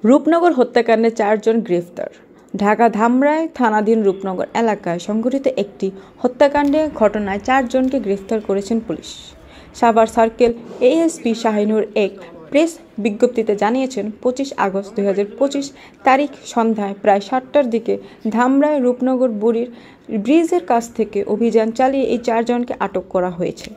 রূপনগর হত্যাকাণ্ডে 4 জন গ্রেফতার। ঢাকা ধামরাই থানাধীন রূপনগর এলাকায় সংঘটিত একটি হত্যাকাণ্ডে ঘটনায় 4 জনকে গ্রেফতার করেছেন police. Savar circle ASP Shahinur এক প্রেস বিজ্ঞপ্তিতে জানিয়েছেন, 25 আগস্ট 2025 তারিখ সন্ধ্যায় প্রায় 7টার দিকে ধামরাই রূপনগর বুড়ির ব্রিজের কাছ থেকে অভিযান চালিয়ে এই 4 জনকে আটক করা হয়েছে।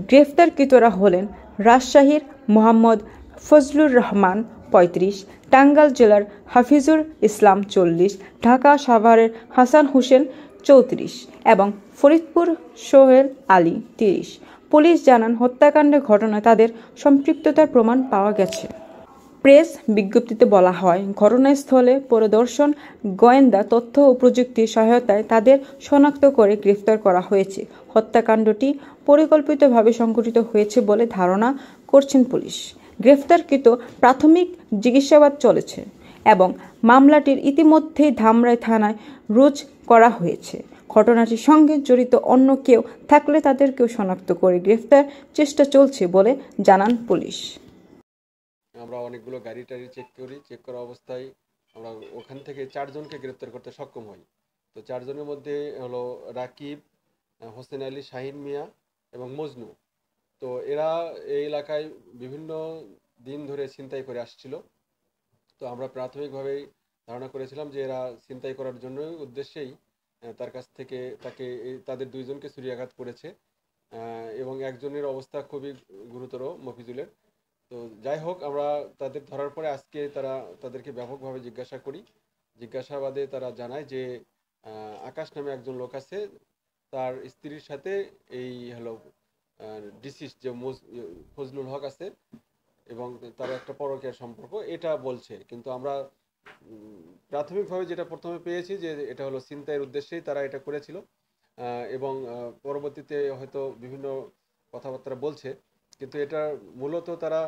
গ্রেফতারকৃতরা হলেন রাজশাহীর মোহাম্মদ ফজলুর রহমান 35, টাঙ্গাইল জেলার হাফিজুর ইসলাম 40, ঢাকা সাভারের হাসান হোসেন 34 এবং ফরিদপুর সোহেল আলী 30। পুলিশ জানান, হত্যাকাণ্ডের ঘটনায় তাদের সম্পৃক্ততার প্রমাণ পাওয়া গেছে। প্রেস বিজ্ঞপ্তিতে বলা হয়, ঘটনাস্থলে পরিদর্শন, গোয়েন্দা তথ্য ও প্রযুক্তির সহায়তায় তাদের শনাক্ত করে গ্রেফতার করা হয়েছে। হত্যাকাণ্ডটি পরিকল্পিতভাবে সংঘটিত হয়েছে বলে ধারণা করছেন পুলিশ। গ্রেফতারকৃত প্রাথমিক জিজ্ঞাসাবাদ চলেছে এবং মামলাটির ইতিমধ্যেই ধামরাই থানায় রুজু করা হয়েছে। ঘটনাটির সঙ্গে জড়িত অন্য কেউ থাকলে তাদেরকেও শনাক্ত করে গ্রেফতার চেষ্টা চলছে বলে জানান পুলিশ। আমরা অনেকগুলো গাড়ি টাড়ি চেক করা অবস্থায় আমরা ওখান থেকে 4 জনকে গ্রেফতার করতে সক্ষম হই। তো 4 জনের মধ্যে হলো রাকিব, হোসেন আলী, শাহিন মিয়া এবং মজনু। তো এরা এই এলাকায় বিভিন্ন দিন ধরে ছিনতাই করে আসছিল। তো আমরা প্রাথমিকভাবেই ধারণা করেছিলাম যে এরা ছিনতাই করার জন্য উদ্দেশ্যেই তার কাছ থেকে তাদের 2 জনকে ছুরিয়াঘাত করেছে এবং একজনের অবস্থা খুবই গুরুতর, মফিজুলের। তো যাই হোক, আমরা তাদের ধরার পরে আজকে তাদেরকে ব্যাপকভাবে জিজ্ঞাসা করি। জিজ্ঞাসাবাদে তারা জানায় যে আকাশ নামে একজন লোক আছে, তার স্ত্রীর সাথে এই হলো ডিসিস যে ফজলুল হক আছে এবং তার একটা পরকীয়ার সম্পর্ক, এটা বলছে। কিন্তু আমরা প্রাথমিকভাবে যেটা প্রথমে পেয়েছি যে এটা হলো ছিনতাইয়ের উদ্দেশ্যেই তারা এটা করেছিল এবং পরবর্তীতে হয়তো বিভিন্ন কথাবার্তা বলছে, কিন্তু এটা মূলত তারা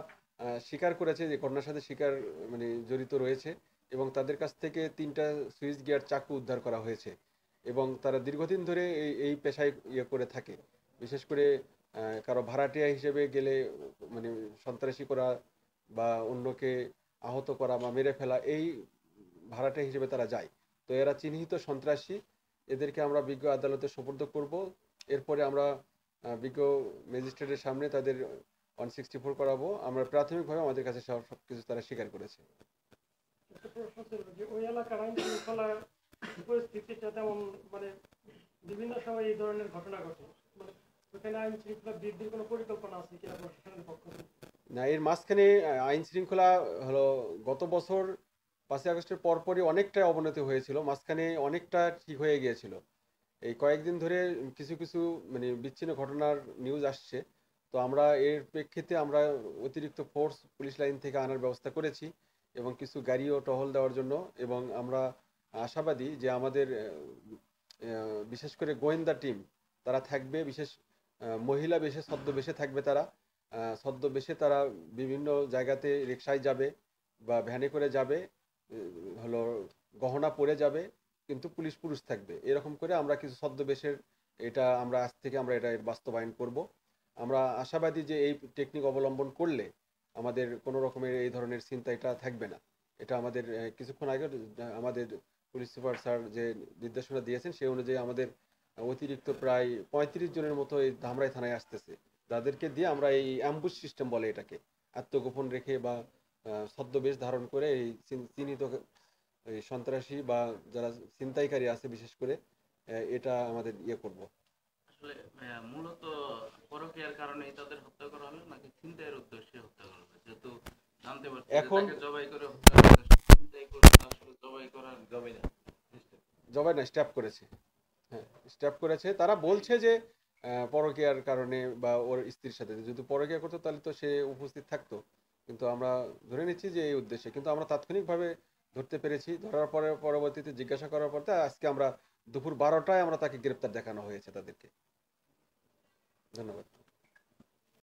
স্বীকার করেছে যে ঘটনার সাথে জড়িত রয়েছে এবং তাদের কাছ থেকে 3টা সুইচ গিয়ার চাকু উদ্ধার করা হয়েছে এবং তারা দীর্ঘদিন ধরে এই পেশায় করে থাকে। বিশেষ করে কারো ভাড়াটিয়া হিসেবে গেলে সন্ত্রাসী করা বা অন্যকে আহত করা বা মেরে ফেলা, এই ভাড়াটিয়া হিসেবে তারা যায়। তো এরা চিহ্নিত সন্ত্রাসী, এদেরকে আমরা বিজ্ঞ আদালতে সোপর্দ করব। এরপরে আমরা বিজ্ঞ ম্যাজিস্ট্রেটের সামনে তাদের 164 করাবো। আমরা প্রাথমিকভাবে আমাদের কাছে সবকিছু তারা স্বীকার করেছে। পরিস্থিতিটা তেমন বিভিন্ন সময় এই ধরনের ঘটনা ঘটে, সেখানে আইন শৃঙ্খলা বৃদ্ধির কোনো পরিকল্পনা আছে কিনা প্রশাসনের পক্ষ থেকে? না, এর মাঝখানে আইন শৃঙ্খলা হলো গত বছর 5ই আগস্টের পরপরই অনেকটাই অবনতি হয়েছিল, মাঝখানে অনেকটা ঠিক হয়ে গিয়েছিল। এই কয়েকদিন ধরে কিছু কিছু বিচ্ছিন্ন ঘটনার নিউজ আসছে। তো আমরা এর প্রেক্ষিতে আমরা অতিরিক্ত ফোর্স পুলিশ লাইন থেকে আনার ব্যবস্থা করেছি এবং কিছু গাড়িও টহল দেওয়ার জন্য। এবং আমরা আশাবাদী যে আমাদের বিশেষ করে গোয়েন্দা টিম তারা থাকবে, বিশেষ মহিলা বেশে ছদ্মবেশে থাকবে। তারা ছদ্মবেশে তারা বিভিন্ন জায়গাতে রিকশায় যাবে বা ভ্যানে করে যাবে, হলো গহনা পরে যাবে, কিন্তু পুরুষ থাকবে। এরকম করে আমরা কিছু ছদ্মবেশের আমরা আজ থেকে আমরা এটা বাস্তবায়ন করব। আমরা আশাবাদী যে এই টেকনিক অবলম্বন করলে আমাদের কোনো রকমের এই ধরনের ছিনতাইটা থাকবে না। এটা আমাদের কিছুক্ষণ আগে আমাদের পুলিশ সুপার স্যার যে নির্দেশনা দিয়েছেন সেই অনুযায়ী আমাদের অতিরিক্ত প্রায় 35 জনের মতো এই ধামরাই থানায় আসতেছে, যাদেরকে দিয়ে আমরা এই অ্যাম্বুশ সিস্টেম বলে এটাকে, আত্মগোপন রেখে বা ছদ্মবেশ ধারণ করে এই চিহ্নিত এই সন্ত্রাসী বা যারা ছিনতাইকারী আছে বিশেষ করে এটা আমাদের করব। আসলে মূলত পরকীয়ার কারণে তাদের হত্যা করা হলো নাকি ছিনতাইয়ের উদ্দেশ্যে হত্যা করা হলো? যেহেতু জানতে পারছি এখন জবাই করে হত্যা করা, ছিনতাই করে আসলে জবাই না স্ট্যাপ করেছে। হ্যাঁ, স্ট্যাপ করেছে। তারা বলছে যে পরকীয়ার কারণে বা ওর স্ত্রীর সাথে, যদি পরকীয়া করতো তাহলে তো সে উপস্থিত থাকতো, কিন্তু আমরা ধরে নিচ্ছি যে এই উদ্দেশ্যে। কিন্তু আমরা তাৎক্ষণিকভাবে ধরতে পেরেছি। ধরার পরে পরবর্তীতে জিজ্ঞাসা করার পর আজকে আমরা দুপুর 12টায় আমরা তাকে গ্রেপ্তার দেখানো হয়েছে তাদেরকে। ধন্যবাদ।